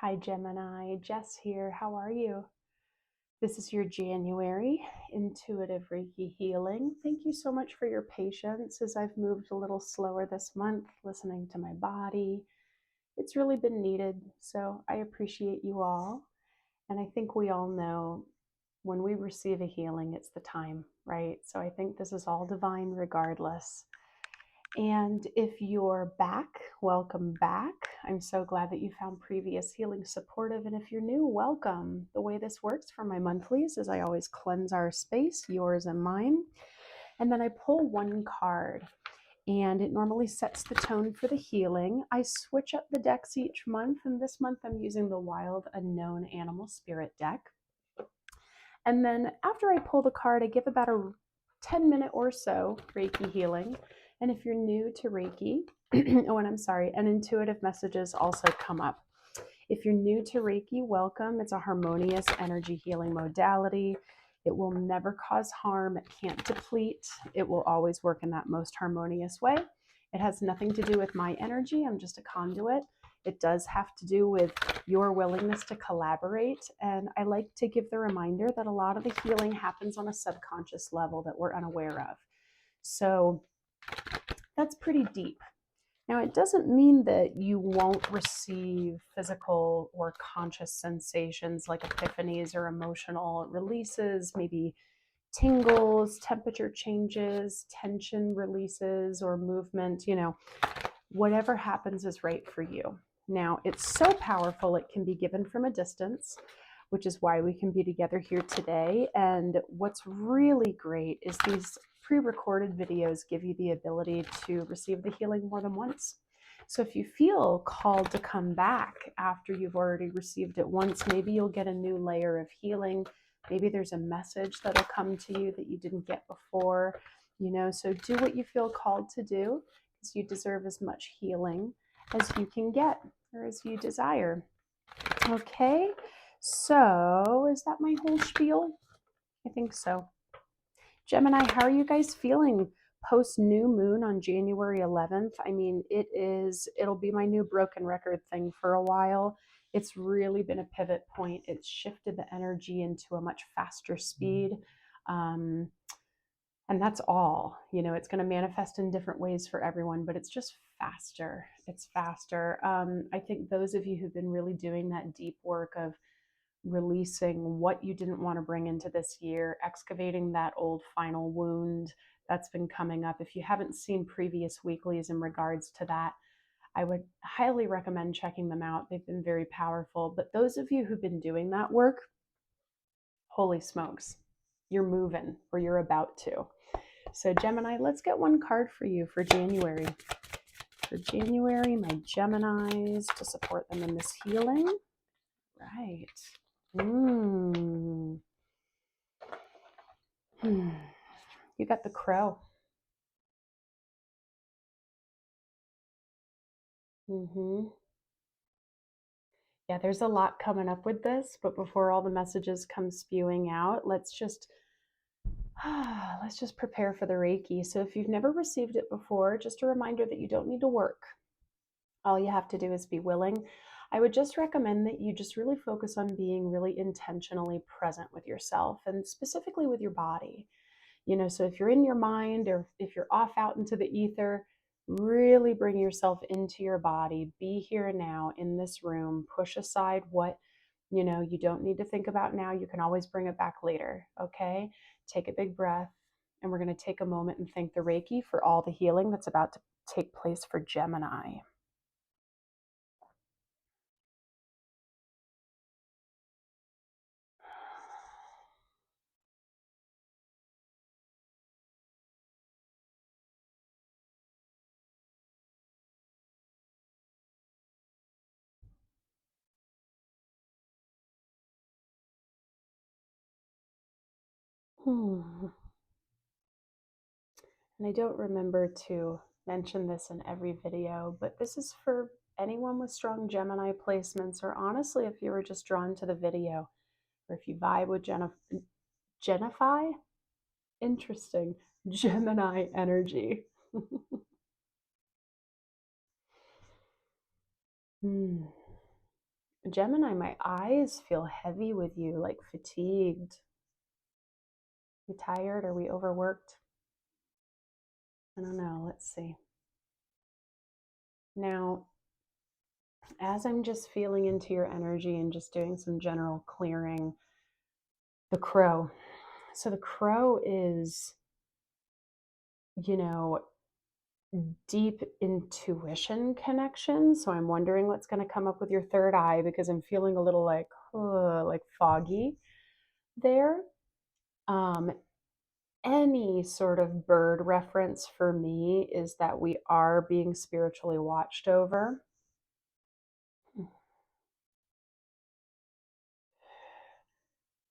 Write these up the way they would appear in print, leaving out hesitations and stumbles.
Hi Gemini, Jess here. How are you? This is your January intuitive Reiki healing. Thank you so much for your patience as I've moved a little slower this month, listening to my body. It's really been needed, so I appreciate you all. And I think we all know when we receive a healing, it's the time, right? So I think this is all divine regardless. And if you're back, welcome back. I'm so glad that you found previous healing supportive. And if you're new, welcome. The way this works for my monthlies is I always cleanse our space, yours and mine. And then I pull one card, and it normally sets the tone for the healing. I switch up the decks each month, and this month I'm using the Wild Unknown Animal Spirit deck. And then after I pull the card, I give about a 10-minute or so Reiki healing. And if you're new to Reiki, and intuitive messages also come up. If you're new to Reiki, welcome. It's a harmonious energy healing modality. It will never cause harm. It can't deplete. It will always work in that most harmonious way. It has nothing to do with my energy. I'm just a conduit. It does have to do with your willingness to collaborate. And I like to give the reminder that a lot of the healing happens on a subconscious level that we're unaware of. So that's pretty deep. Now, it doesn't mean that you won't receive physical or conscious sensations like epiphanies or emotional releases, maybe tingles, temperature changes, tension releases, or movement. Whatever happens is right for you. Now, it's so powerful, it can be given from a distance, which is why we can be together here today. And what's really great is these pre-recorded videos give you the ability to receive the healing more than once. So if you feel called to come back after you've already received it once, maybe you'll get a new layer of healing. Maybe there's a message that'll come to you that you didn't get before, so do what you feel called to do, because you deserve as much healing as you can get or as you desire. Okay, so is that my whole spiel? I think so. Gemini, how are you guys feeling post new moon on January 11th? I mean, it'll be my new broken record thing for a while. It's really been a pivot point. It's shifted the energy into a much faster speed. And that's all. It's going to manifest in different ways for everyone, but it's just faster. It's faster. I think those of you who've been really doing that deep work of releasing what you didn't want to bring into this year, excavating that old final wound that's been coming up. If you haven't seen previous weeklies in regards to that, I would highly recommend checking them out. They've been very powerful. But those of you who've been doing that work, holy smokes, you're moving, or you're about to. So Gemini, let's get one card for you for January. For January, my Geminis, to support them in this healing. Right. You got the Crow. Yeah, there's a lot coming up with this, but before all the messages come spewing out, let's just prepare for the Reiki. So if you've never received it before, just a reminder that you don't need to work. All you have to do is be willing. I would just recommend that you just really focus on being really intentionally present with yourself and specifically with your body. So if you're in your mind or if you're off out into the ether, really bring yourself into your body. Be here now in this room. Push aside what you don't need to think about now. You can always bring it back later. Okay, take a big breath, and we're going to take a moment and thank the Reiki for all the healing that's about to take place for Gemini. And I don't remember to mention this in every video, but this is for anyone with strong Gemini placements, or honestly, if you were just drawn to the video, or if you vibe with Genify? Interesting. Gemini energy. Gemini, my eyes feel heavy with you, like fatigued. We tired? Are we overworked? I don't know. Let's see. Now, as I'm just feeling into your energy and just doing some general clearing, the crow. So the crow is, you know, deep intuition connection. So I'm wondering what's going to come up with your third eye because I'm feeling a little like foggy there. Any sort of bird reference for me is that we are being spiritually watched over.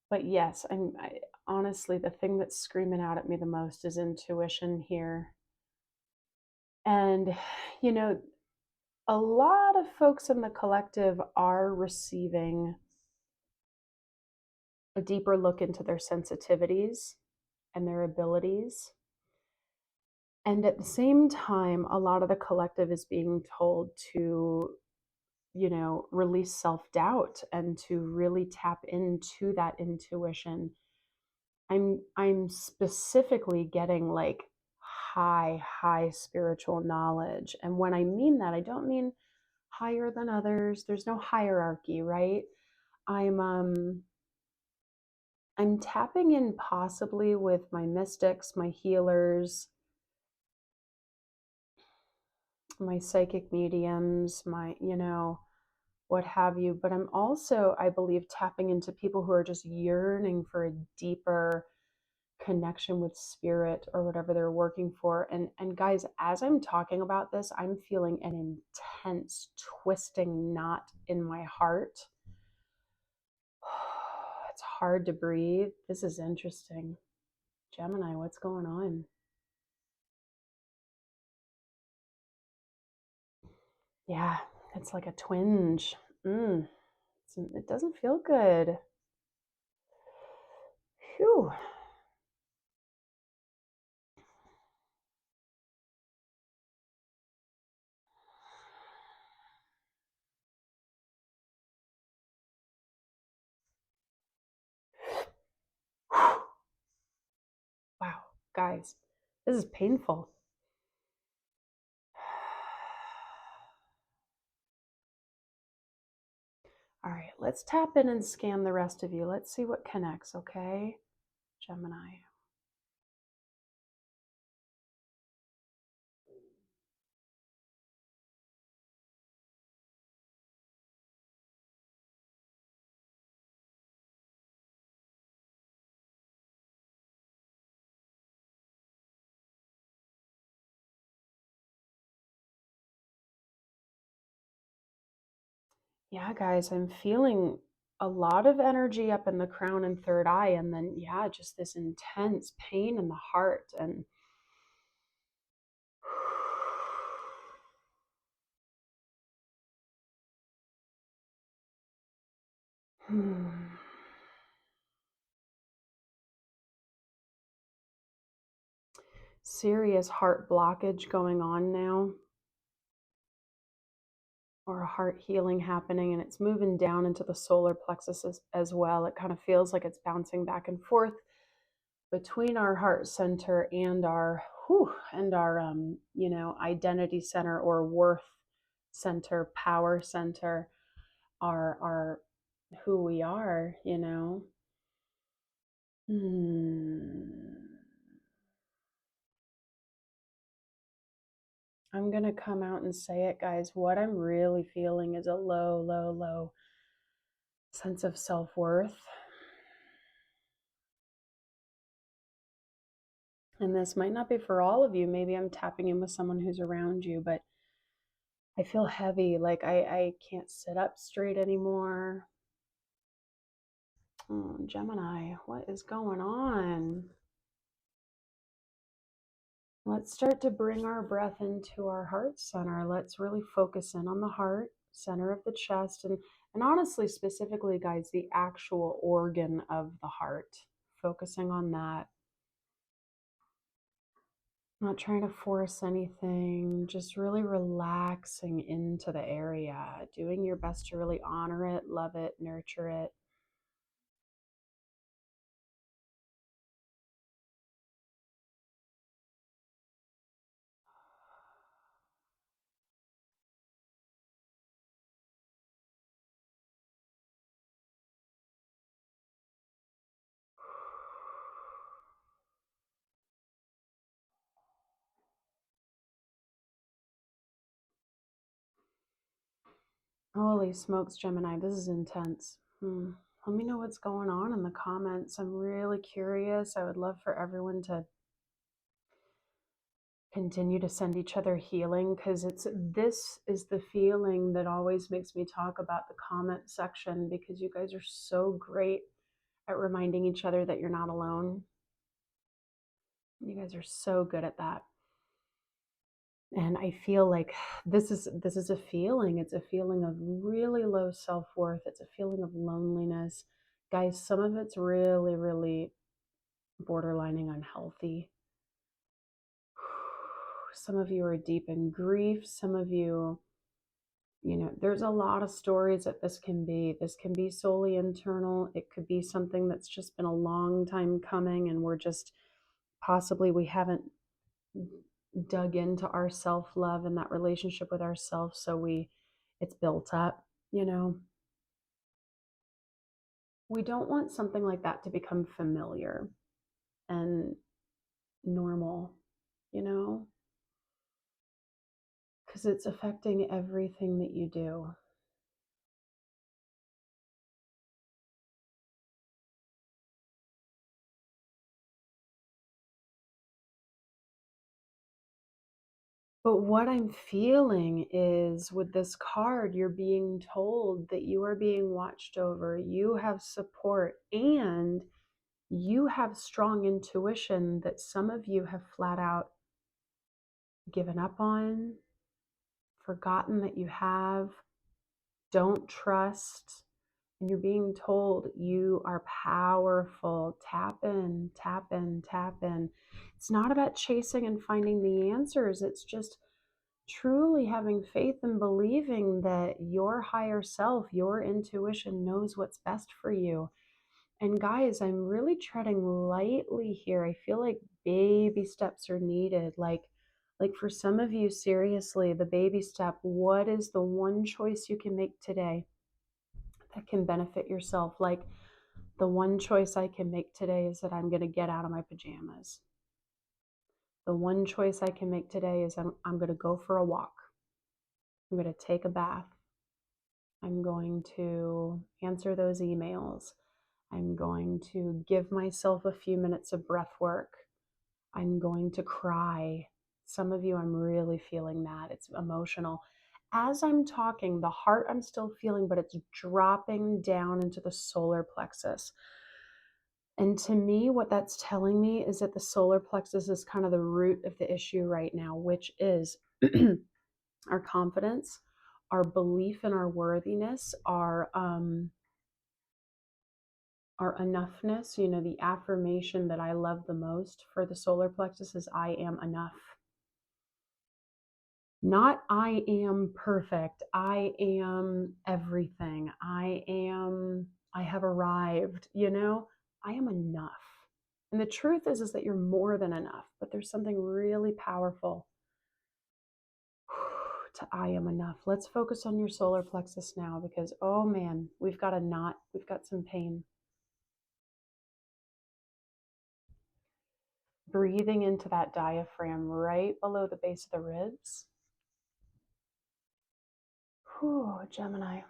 But yes, honestly, the thing that's screaming out at me the most is intuition here. And, you know, a lot of folks in the collective are receiving a deeper look into their sensitivities and their abilities. And at the same time, a lot of the collective is being told to, release self-doubt and to really tap into that intuition. I'm specifically getting like high spiritual knowledge. And when I mean that, I don't mean higher than others. There's no hierarchy, right? I'm I'm tapping in possibly with my mystics, my healers, my psychic mediums, what have you. But I'm also, I believe, tapping into people who are just yearning for a deeper connection with spirit or whatever they're working for. And guys, as I'm talking about this, I'm feeling an intense twisting knot in my heart. It's hard to breathe. This is interesting. Gemini, what's going on? Yeah, it's like a twinge. It doesn't feel good. Phew. Wow, guys, this is painful. All right, let's tap in and scan the rest of you. Let's see what connects, okay? Gemini. Yeah, guys, I'm feeling a lot of energy up in the crown and third eye, and then, yeah, just this intense pain in the heart. And serious heart blockage going on now, or a heart healing happening, and it's moving down into the solar plexus as well. It kind of feels like it's bouncing back and forth between our heart center and our identity center or worth center, power center, our who we are. Hmm. I'm gonna come out and say it, guys. What I'm really feeling is a low sense of self-worth. And this might not be for all of you. Maybe I'm tapping in with someone who's around you, but I feel heavy, like I can't sit up straight anymore. Gemini, what is going on? Let's start to bring our breath into our heart center. Let's really focus in on the heart center of the chest, and honestly, specifically, guys, the actual organ of the heart, focusing on that. Not trying to force anything, just really relaxing into the area, doing your best to really honor it, love it, nurture it. Holy smokes, Gemini, this is intense. Let me know what's going on in the comments. I'm really curious. I would love for everyone to continue to send each other healing, because this is the feeling that always makes me talk about the comment section, because you guys are so great at reminding each other that you're not alone. You guys are so good at that. And I feel like this is a feeling. It's a feeling of really low self-worth. It's a feeling of loneliness. Guys, some of it's really, really borderlining unhealthy. Some of you are deep in grief. Some of you, there's a lot of stories that this can be. This can be solely internal. It could be something that's just been a long time coming, and we're just possibly we haven't dug into our self-love and that relationship with ourselves, so it's built up. We don't want something like that to become familiar and normal, you know because it's affecting everything that you do. But what I'm feeling is, with this card, you're being told that you are being watched over, you have support, and you have strong intuition that some of you have flat out given up on, forgotten that you have, don't trust, and you're being told you are powerful. Tap in, tap in, tap in. It's not about chasing and finding the answers. It's just truly having faith and believing that your higher self, your intuition knows what's best for you. And guys, I'm really treading lightly here. I feel like baby steps are needed. Like for some of you, seriously, the baby step, what is the one choice you can make today that can benefit yourself? Like, the one choice I can make today is that I'm going to get out of my pajamas. The one choice I can make today is I'm going to go for a walk. I'm going to take a bath. I'm going to answer those emails. I'm going to give myself a few minutes of breath work. I'm going to cry. Some of you, I'm really feeling that. It's emotional. As I'm talking, the heart I'm still feeling, but it's dropping down into the solar plexus. And to me, what that's telling me is that the solar plexus is kind of the root of the issue right now, which is our confidence, our belief in our worthiness, our enoughness. The affirmation that I love the most for the solar plexus is I am enough. Not I am perfect. I am everything. I have arrived, I am enough. And the truth is that you're more than enough, but there's something really powerful to I am enough. Let's focus on your solar plexus now, because, oh man, we've got a knot. We've got some pain. Breathing into that diaphragm right below the base of the ribs. Whew, Gemini.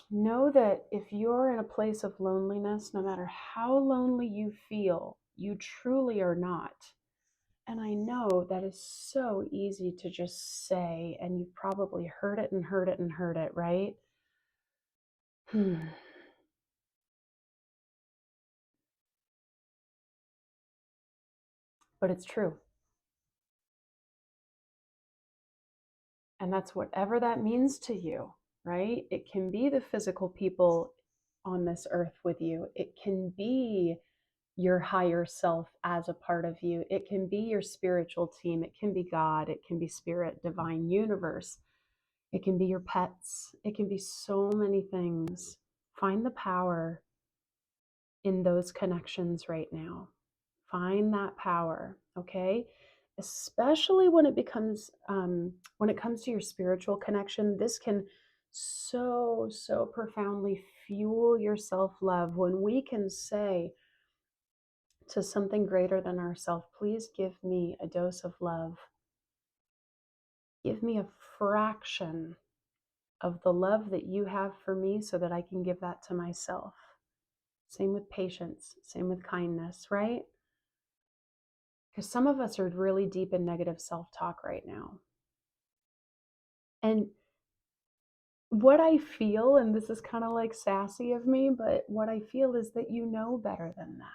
Know that if you're in a place of loneliness, no matter how lonely you feel, you truly are not. And I know that is so easy to just say, and you've probably heard it and heard it and heard it, right? But it's true. And that's whatever that means to you, right? It can be the physical people on this earth with you. It can be your higher self as a part of you. It can be your spiritual team. It can be God. It can be spirit, divine, universe. It can be your pets. It can be so many things. Find the power in those connections right now. Find that power, okay? Especially when when it comes to your spiritual connection, this can so profoundly fuel your self-love when we can say to something greater than ourselves, please give me a dose of love. Give me a fraction of the love that you have for me so that I can give that to myself. Same with patience, same with kindness, right? Because some of us are really deep in negative self-talk right now. And what I feel, and this is kind of like sassy of me, but what I feel is that you know better than that.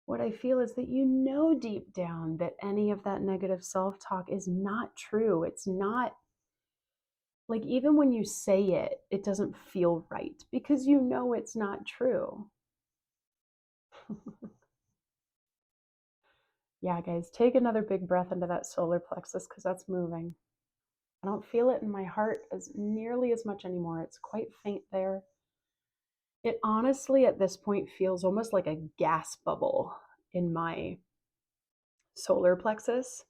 What I feel is that you know deep down that any of that negative self-talk is not true. It's not, like, even when you say it, it doesn't feel right because you know it's not true. Yeah, guys, take another big breath into that solar plexus because that's moving. I don't feel it in my heart as nearly as much anymore. It's quite faint there. It honestly, at this point, feels almost like a gas bubble in my solar plexus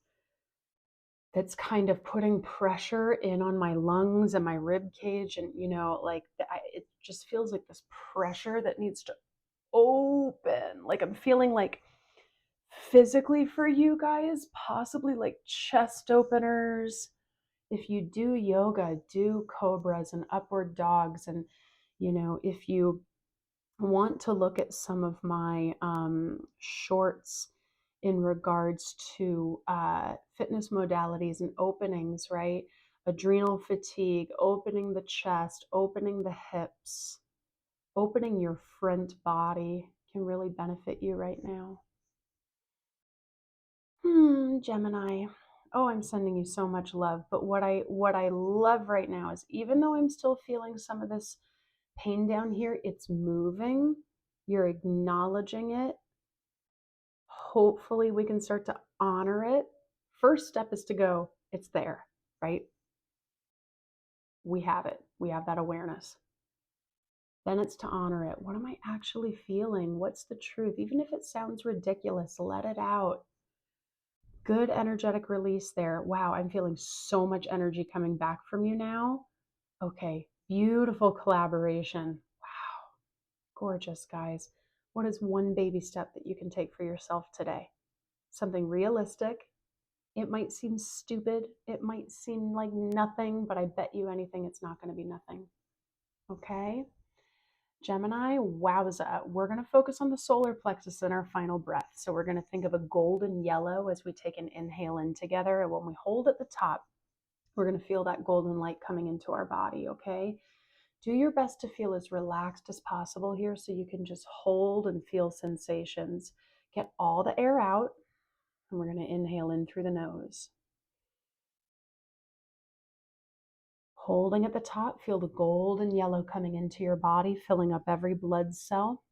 that's kind of putting pressure in on my lungs and my rib cage. And, like it just feels like this pressure that needs to open. Like I'm feeling like physically for you guys, possibly like chest openers. If you do yoga, do cobras and upward dogs. And, if you want to look at some of my shorts in regards to fitness modalities and openings, right? Adrenal fatigue, opening the chest, opening the hips, opening your front body can really benefit you right now. Gemini. Oh, I'm sending you so much love. But what I love right now is, even though I'm still feeling some of this pain down here, it's moving. You're acknowledging it. Hopefully we can start to honor it. First step is to go, it's there, right? We have it. We have that awareness. Then it's to honor it. What am I actually feeling? What's the truth? Even if it sounds ridiculous, let it out. Good energetic release there. Wow, I'm feeling so much energy coming back from you now. Okay, beautiful collaboration. Wow, gorgeous, guys. What is one baby step that you can take for yourself today? Something realistic. It might seem stupid. It might seem like nothing, but I bet you anything it's not going to be nothing. Okay? Gemini, wowza. We're going to focus on the solar plexus in our final breath. So we're going to think of a golden yellow as we take an inhale in together. And when we hold at the top, we're going to feel that golden light coming into our body, okay? Do your best to feel as relaxed as possible here so you can just hold and feel sensations. Get all the air out, and we're going to inhale in through the nose. Holding at the top, feel the golden yellow coming into your body, filling up every blood cell.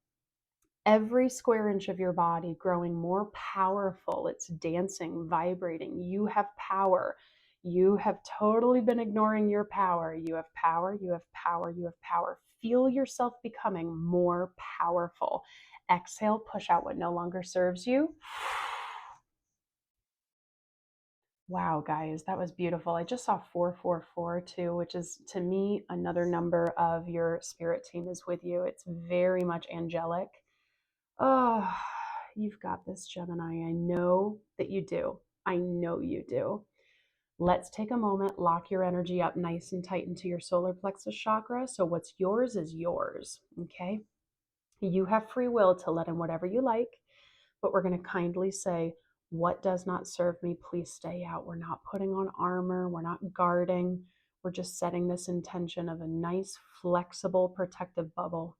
Every square inch of your body growing more powerful. It's dancing, vibrating. You have power. You have totally been ignoring your power. You have power, you have power, you have power. Feel yourself becoming more powerful. Exhale, push out what no longer serves you. Wow, guys, that was beautiful. I just saw 444 too, which is, to me, another number of your spirit team is with you. It's very much angelic. Oh, you've got this, Gemini. I know that you do. I know you do. Let's take a moment, lock your energy up nice and tight into your solar plexus chakra. So what's yours is yours, okay? You have free will to let in whatever you like, but we're going to kindly say, what does not serve me, please stay out. We're not putting on armor. We're not guarding. We're just setting this intention of a nice, flexible, protective bubble.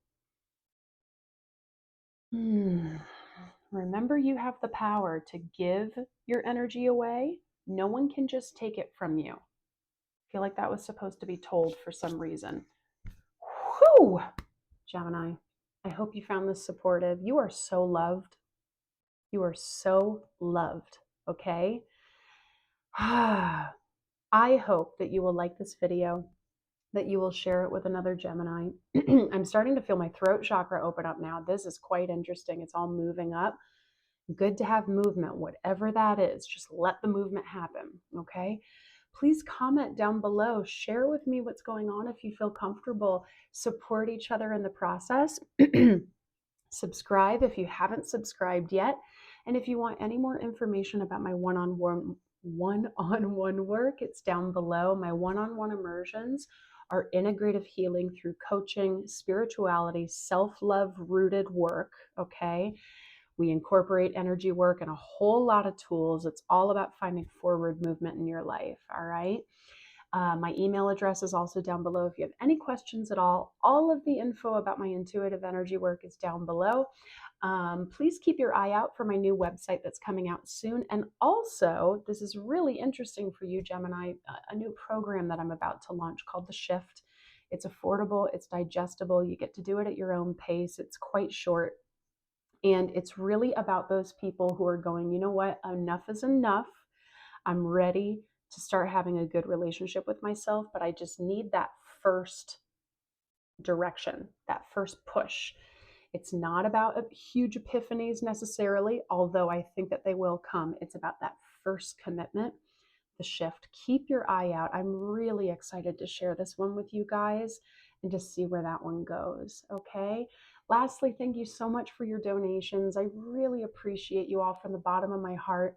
Remember, you have the power to give your energy away. No one can just take it from you. I feel like that was supposed to be told for some reason. Whew, Gemini. I hope you found this supportive. You are so loved. You are so loved, okay? I hope that you will like this video, that you will share it with another Gemini. I'm starting to feel my throat chakra open up now. This is quite interesting. It's all moving up. Good to have movement, whatever that is. Just let the movement happen, okay? Please comment down below. Share with me what's going on if you feel comfortable. Support each other in the process. Subscribe if you haven't subscribed yet. And if you want any more information about my one-on-one work, it's down below. My one-on-one immersions are integrative healing through coaching, spirituality, self-love rooted work, okay? We incorporate energy work and a whole lot of tools. It's all about finding forward movement in your life, all right? My email address is also down below if you have any questions at all. All of the info about my intuitive energy work is down below. Please keep your eye out for my new website that's coming out soon. And also, this is really interesting for you, Gemini, a new program that I'm about to launch called The Shift. It's affordable, it's digestible, you get to do it at your own pace, it's quite short. And it's really about those people who are going, you know what, enough is enough. I'm ready to start having a good relationship with myself, but I just need that first direction, that first push. It's not about huge epiphanies necessarily, although I think that they will come. It's about that first commitment, the shift. Keep your eye out. I'm really excited to share this one with you guys and to see where that one goes. Okay. Lastly, thank you so much for your donations. I really appreciate you all from the bottom of my heart.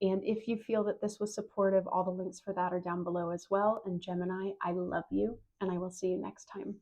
And if you feel that this was supportive, all the links for that are down below as well. And Gemini, I love you, and I will see you next time.